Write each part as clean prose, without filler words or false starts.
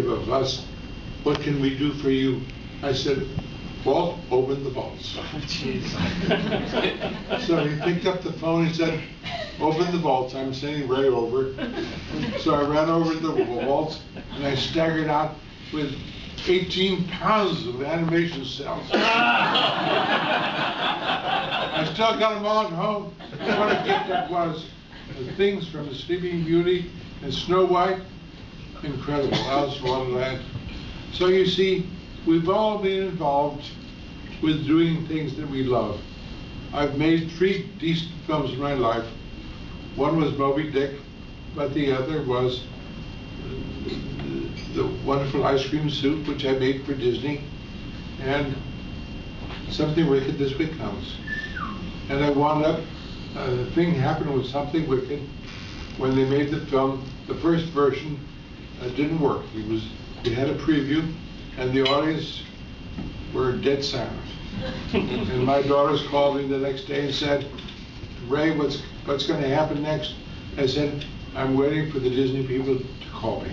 detective of us. What can we do for you? I said, Walt, open the vaults. Oh, jeez. So he picked up the phone and said, open the vaults. I'm sending Ray over. So I ran over to the vaults and I staggered out with 18 pounds of animation cells. I still got them all at home. What a gift that was. The things from the Sleeping Beauty and Snow White, incredible. Alice in Wonderland. So you see, we've all been involved with doing things that we love. I've made 3 decent films in my life. One was Moby Dick, but the other was the Wonderful Ice Cream Soup, which I made for Disney, and Something Wicked This Week Comes. And I wound up, the thing happened with Something Wicked when they made the film. The first version didn't work. We had a preview, and the audience were dead silent. And my daughters called me the next day and said, Ray, what's going to happen next? I said, I'm waiting for the Disney people to call me.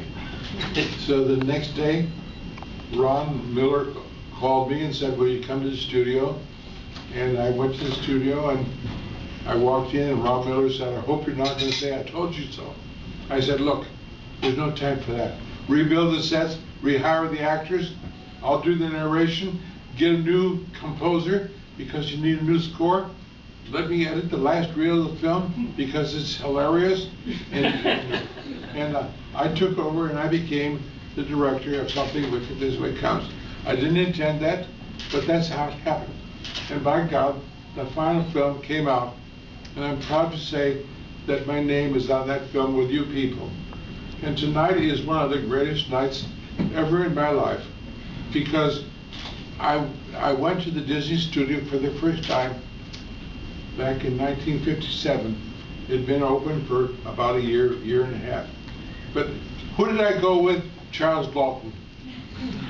So the next day, Ron Miller called me and said, will you come to the studio? And I went to the studio and I walked in and Ron Miller said, I hope you're not going to say I told you so. I said, look, there's no time for that. Rebuild the sets, rehire the actors, I'll do the narration, get a new composer because you need a new score. Let me edit the last reel of the film because it's hilarious. And I took over and I became the director of Something Wicked This Way Comes. I didn't intend that, but that's how it happened. And by God, the final film came out, and I'm proud to say that my name is on that film with you people. And tonight is one of the greatest nights ever in my life because I went to the Disney studio for the first time back in 1957. It had been open for about a year and a half. But who did I go with? Charles Lawton.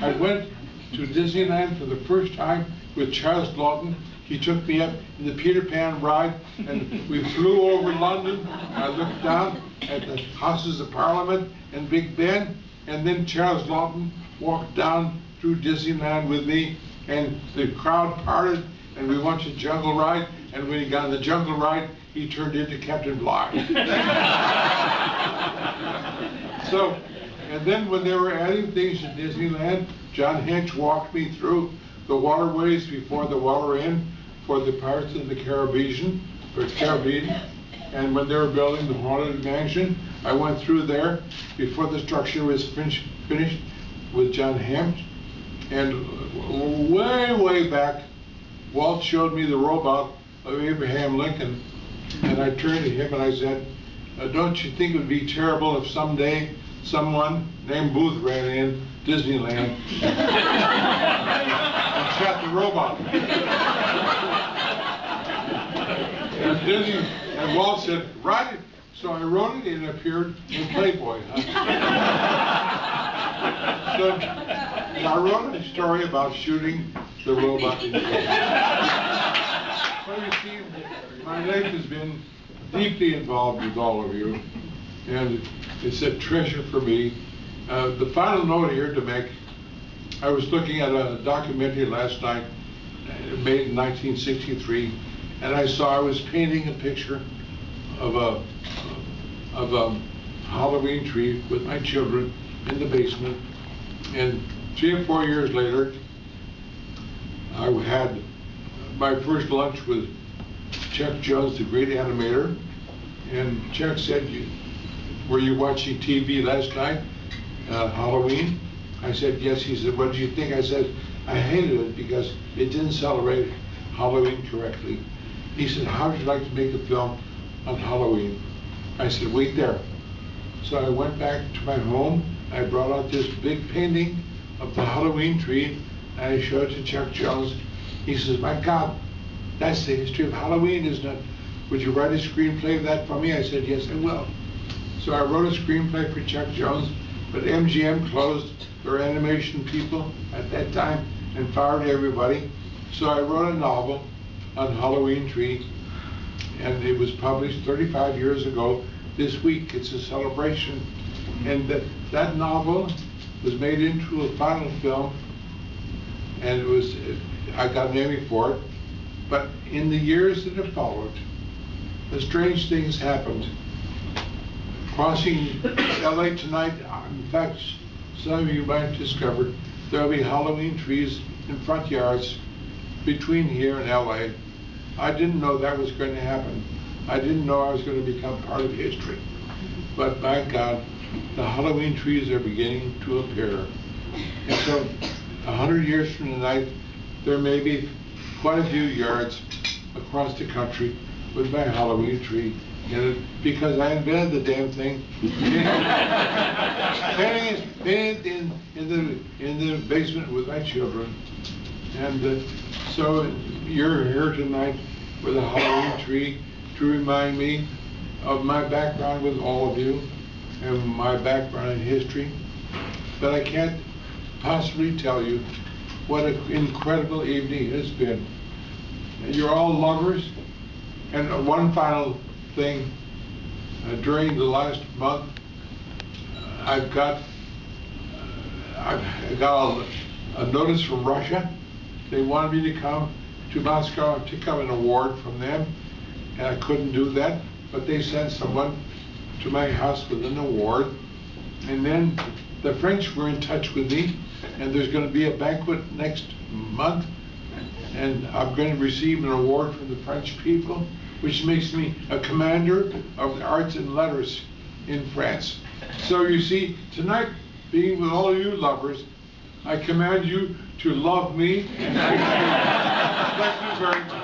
I went to Disneyland for the first time with Charles Lawton. He took me up in the Peter Pan ride, and we flew over London. I looked down at the Houses of Parliament and Big Ben, and then Charles Lawton walked down through Disneyland with me, and the crowd parted, and we went to Jungle Ride, and when he got on the Jungle Ride, he turned into Captain Bligh. So, and then when they were adding things to Disneyland, John Hench walked me through the waterways before the water inn for the Pirates of the Caribbean, and when they were building the Haunted Mansion, I went through there before the structure was finished with John Hench. And way back, Walt showed me the robot of Abraham Lincoln, and I turned to him and I said, don't you think it would be terrible if someday someone named Booth ran in Disneyland and shot the robot? And Walt said, write it. So I wrote it and it appeared in Playboy. So I wrote a story about shooting the robot in Playboy. Well, you see, my life has been deeply involved with all of you, and it's a treasure for me. The final note here to make, I was looking at a documentary last night, made in 1963, and I was painting a picture of a Halloween tree with my children in the basement, and 3 or 4 years later, I had my first lunch with Chuck Jones, the great animator, and Chuck said, were you watching TV last night, Halloween? I said, yes. He said, what did you think? I said, I hated it because it didn't celebrate Halloween correctly. He said, how would you like to make a film on Halloween? I said, wait there. So I went back to my home, I brought out this big painting of the Halloween tree, and I showed it to Chuck Jones. He says, my God, that's the history of Halloween, isn't it? Would you write a screenplay of that for me? I said, yes, I will. So I wrote a screenplay for Chuck Jones, but MGM closed their animation people at that time and fired everybody. So I wrote a novel on Halloween tree, and it was published 35 years ago. This week, it's a celebration. And that novel was made into a final film, and I got an Emmy for it. But in the years that have followed, the strange things happened. Crossing LA tonight, in fact, some of you might discover there'll be Halloween trees in front yards between here and LA. I didn't know that was going to happen. I didn't know I was going to become part of history. But by God, the Halloween trees are beginning to appear. And so 100 years from tonight, there may be quite a few yards across the country with my Halloween tree in it, because I invented the damn thing. Painting in the basement with my children. And so you're here tonight with a Halloween tree to remind me of my background with all of you and my background in history. But I can't possibly tell you what an incredible evening it has been. And you're all lovers. And one final thing, during the last month, I've got a notice from Russia. They wanted me to come to Moscow and pick up an award from them, and I couldn't do that, but they sent someone to my house with an award. And then the French were in touch with me, and there's going to be a banquet next month, and I'm going to receive an award from the French people, which makes me a commander of the arts and letters in France. So you see, tonight, being with all of you lovers, I command you to love me and thank you very much.